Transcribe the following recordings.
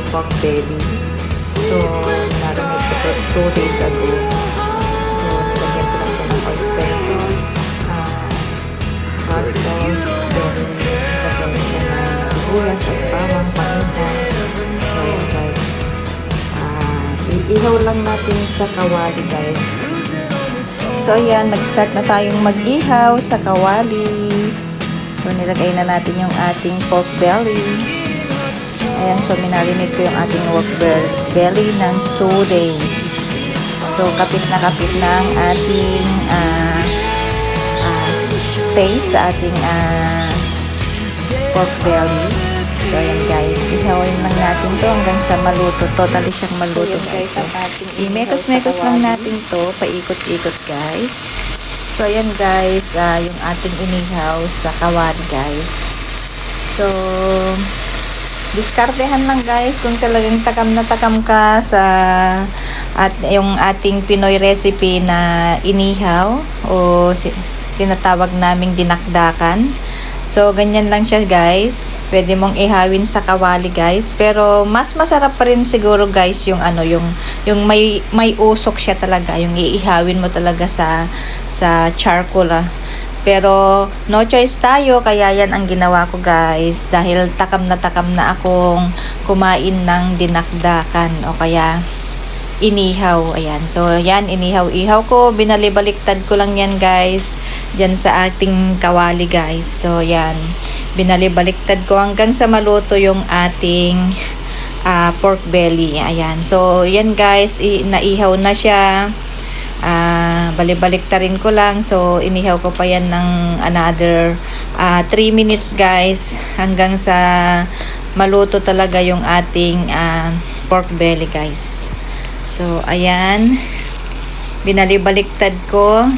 pork belly. So, narinate ko ito 2 days ago. So, nilagyan ko lang ito ng oyster sauce, hot sauce, then nilagyan ko siya ng sibuyas at bawang paminta. So, ayan guys. Iihaw lang natin sa kawali guys. So, ayan, mag-start na tayong mag-ihaw sa kawali. So, nilagay na natin yung ating pork belly. Ayan, so minarinate ko yung ating pork belly ng 2 days. So, kapit na ang ating taste sa ating pork belly. So, ayan guys, ihawin lang natin to hanggang sa maluto. Totally siyang maluto guys. So, imekos-mekos lang natin to, paikot-ikot guys. So, ayan guys, yung ating inihaw sa kawali guys. So, diskartehan lang guys kung talagang takam na takam ka sa yung ating Pinoy recipe na inihaw o tinatawag naming dinakdakan. So, ganyan lang siya guys. Pwede mong ihawin sa kawali guys. Pero, mas masarap pa rin siguro guys yung yung may usok siya talaga. Yung iihawin mo talaga sa charcoal Pero, no choice tayo. Kaya yan ang ginawa ko guys. Dahil takam na akong kumain ng dinakdakan. O kaya, inihaw. Ayan. So, yan. Inihaw ko. Binalibaliktad ko lang yan guys. Diyan sa ating kawali guys. So, yan. Binalibaliktad ko hanggang sa maluto yung ating pork belly. Ayan. So, yan guys. Naihaw na siya. Balibaliktarin ko lang. So, inihaw ko pa yan ng another 3 minutes guys. Hanggang sa maluto talaga yung ating pork belly guys. So, ayan. Binalibaliktad ko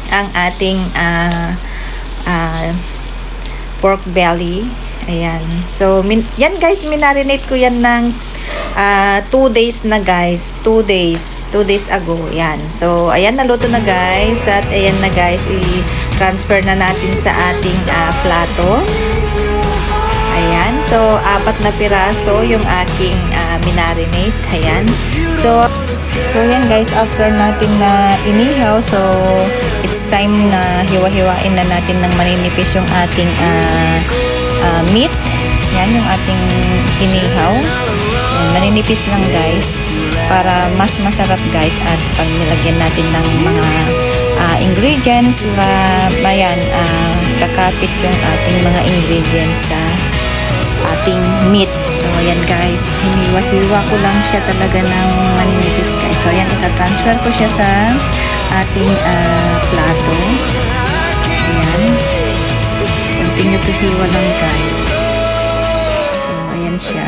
ang ating pork belly. Ayan. So, yan guys, minarinate ko yan ng 2 days na guys. 2 days ago. Yan. So, ayan, naluto na guys. At ayan na guys, i-transfer na natin sa ating plato. Ayan. So, 4 na piraso yung aking minarinate. Ayan. So yan guys, after natin na inihaw, so it's time na hiwa-hiwain na natin ng maninipis yung ating meat. Yan yung ating inihaw. Yan, maninipis lang guys para mas masarap guys. At pag nilagyan natin ng mga ingredients bayan, kakapit yung ating mga ingredients sa ating meat. So, ayan guys, hiniwa-hiwa ko lang siya talaga ng maninipis guys. So, ayan, itatransfer ko siya sa ating plato. Ayan. Continue to hiwa lang guys. So, ayan siya.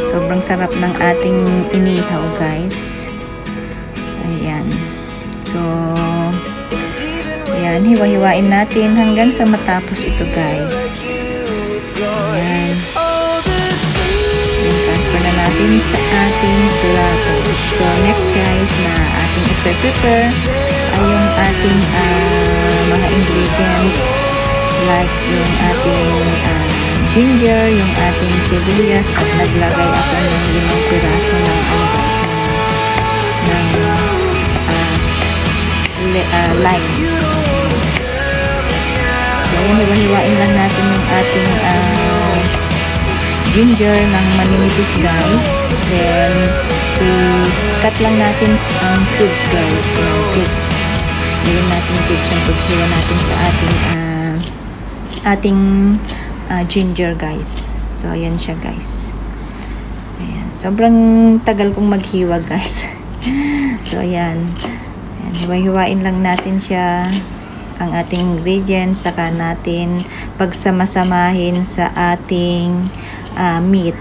Sobrang sarap ng ating inihaw guys. Ayan. So, ayan, hiwa-hiwain natin hanggang sa matapos ito guys. Ayan. Transfer na natin sa ating plato. So, next guys na ating i-prepare ay yung ating mga ingredients like yung ating ginger, yung ating sibuyas, at naglagay ako ng 5 piraso ng lime. So, ayan, hiwa-hiwain lang natin yung ating ginger ng maninipis guys. Then, i-cut lang natin ang cubes guys. Yung cubes. Ngayon natin cubes yung paghiwa natin sa ating ginger guys. So, ayan siya guys. Ayan. Sobrang tagal kong maghiwa guys. So, ayan. Ayan. Hiwa-hiwain lang natin siya, ang ating ingredients, saka natin pagsama-samahin sa ating meat.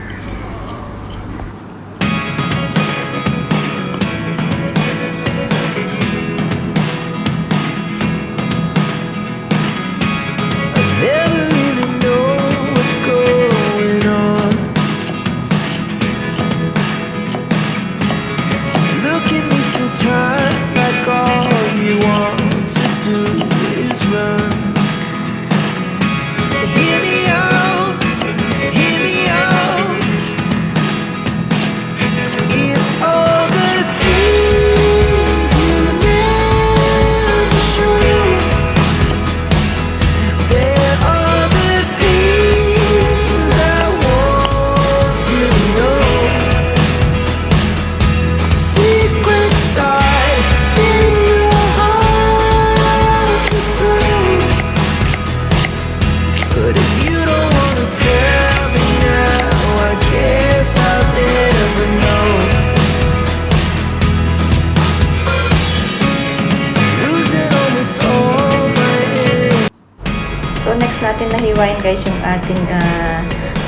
hiwain guys yung ating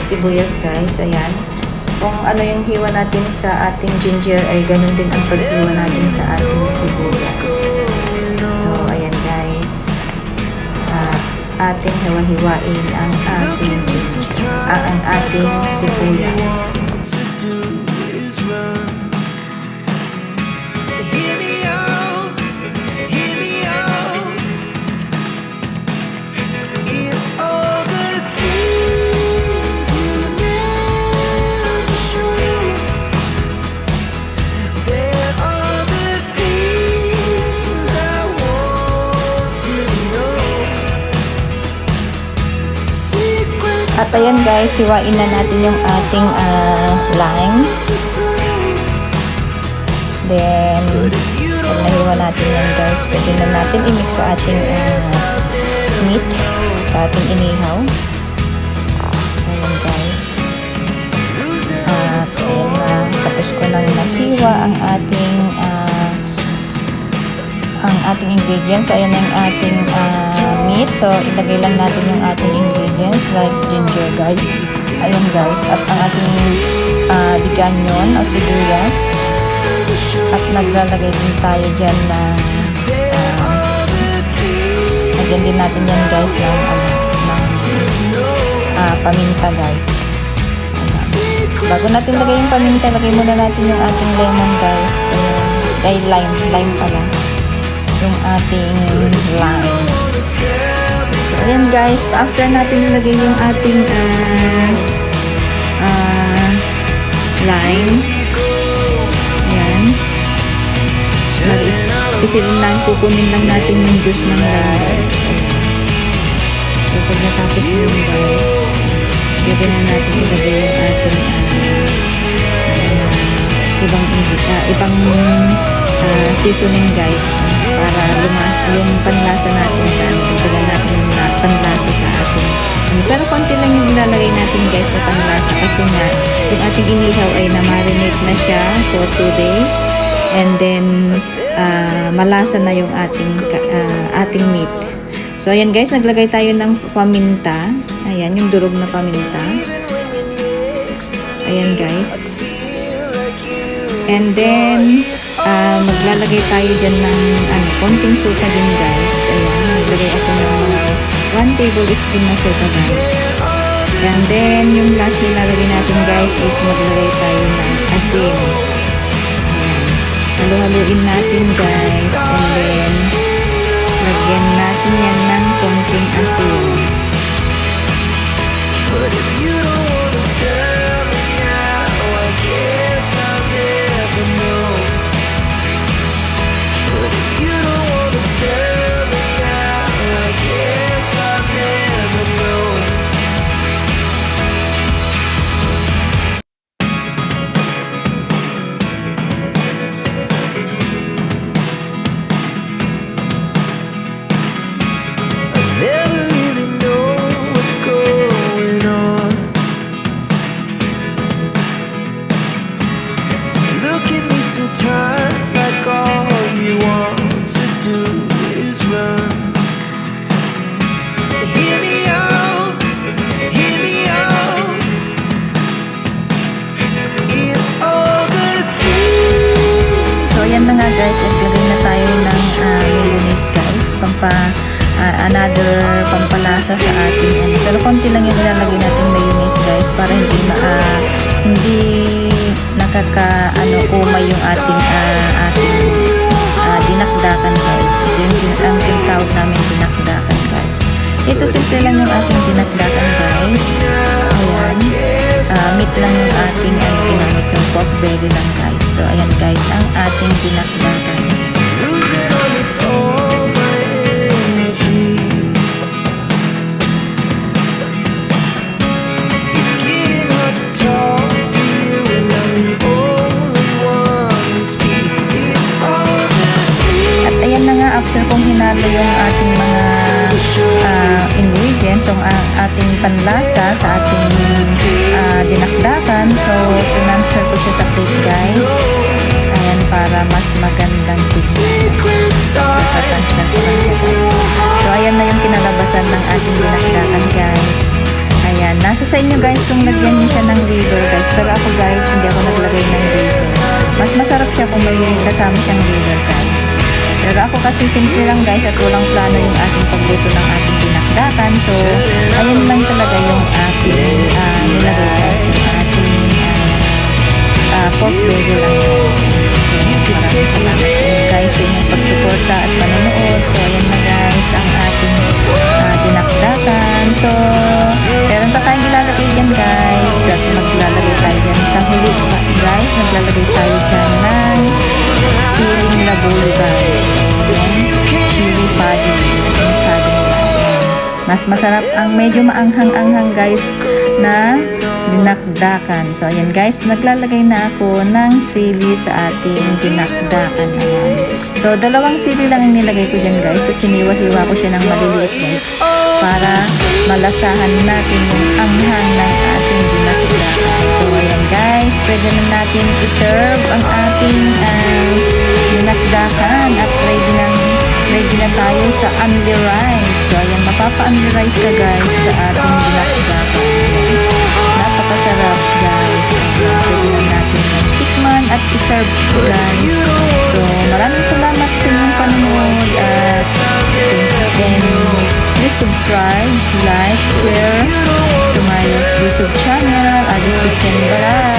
sibuyas guys. Ayan. Kung ano yung hiwa natin sa ating ginger ay ganun din ang paghiwa natin sa ating sibuyas. So, ayan guys. Ating hiwa-hiwain ang ating sibuyas. At ayan guys, hiwain na natin yung ating lime. Then, pag nahiwa natin yan guys, pwede na natin i-mix sa ating meat, sa ating inihaw. So ayan guys. At ayan na, tapos ko nang nahiwa ang ating ingredients. So ayan na yung ating meat. So ilagay lang natin yung ating ingredients like ginger guys. Ayan guys. At ang ating biganyon o sibuyas. At naglalagay din tayo dyan na lagyan din natin yan guys ng paminta guys. Ayan. Bago natin lagay yung paminta, lagay muna natin yung ating lemon guys. Ay lime pala. Yung ating lime. So, ayan guys, after natin ilagay yung ating lime, ayan, isilin lang, kukunin lang natin yung juice ng lime guys. So, pag natapos na yun guys, ilagay na natin ilagay yung ating ibang seasoning guys, para yung panlasa natin sa ilagay natin na panlasa sa ating pero konti lang yung ilalagay natin guys na panlasa, kasi nga yung ating inihaw ay na-marinate na siya for 2 days and then malasa na yung ating meat. So ayan guys, naglagay tayo ng paminta. Ayan yung durog na paminta. Ayan guys. And then maglalagay tayo dyan ng konting suka din guys. Ayan, naglagay ako ng 1 tablespoon na suka guys. And then yung last nilalagay natin guys is maglagay tayo ng asin. Ayan, halu-haluin natin guys. And then lagyan natin yan ng konting asin. But if you don't wanna tell me now, I guess I'll never know. But if you don't wanna tell me now, I guess I'll never know. I never really know what's going on. Look at me sometimes like all you want to do is run. Hear me out, hear me out. It's all the things. So ayan na nga guys, naglagay na tayo ng mayonnaise guys, another pampalasa sa ating pero konti lang yung ilalagay natin mayonnaise guys, para hindi umay yung ating dinakdakan guys. Ang tinatawag namin dinakdakan guys. Ito simple lang yung ating dinakdakan guys. Ayan, meat lang yung ating ginamit, yung pork belly lang guys. So ayan guys, ang ating dinakdakan. After kong hinalo yung ating mga ingredients, yung ating panlasa sa ating dinakdakan, so transfer ko siya sa plate guys. Ayan, para mas magandang tignan. Transfer ko lang siya guys. So ayan na yung kinalabasan ng ating dinakdakan guys. sa inyo guys kung lagyan niyo siya ng liver guys. Pero ako guys, hindi ako naglagay ng liver. Mas masarap siya kung may kasama siyang liver guys. Pero ako kasi simple lang guys at walang plano yung ating pagluto ng ating dinakdakan. So, ayun lang talaga yung ating nilagay guys. Yung ating pork belly lang guys. So, maraming salamat sa inyo guys sa inyong pagsuporta at panonood. So, ayun na guys ang ating dinakdakan. So, meron pa tayong ilalagay dyan guys. At maglalagay tayo dyan sa huli guys. Maglalagay tayo dyan ng siling labuyo guys. Chili padi. Sinasabi nila. Mas masarap ang medyo maanghang-anghang guys na dinakdakan. So, ayan guys, naglalagay na ako ng sili sa ating dinakdakan. Ayan. So, dalawang sili lang yung nilagay ko dyan guys. So, siniwa-hiwa ko siya ng maliliit guys para malasahan natin yung anghang ng ating dinakdakan. So, ayan guys, pwede na natin i-serve ang ating dinakdakan at ready na tayo sa only rice. So, ayan, mapapa-only rice ka guys sa ating dinakdakan. Napakasarap guys. Pwede na natin tikman at i-serve guys. So, maraming salamat sa inyong panonood at please subscribe, like, share to my YouTube channel. Adis Kitchen Barat.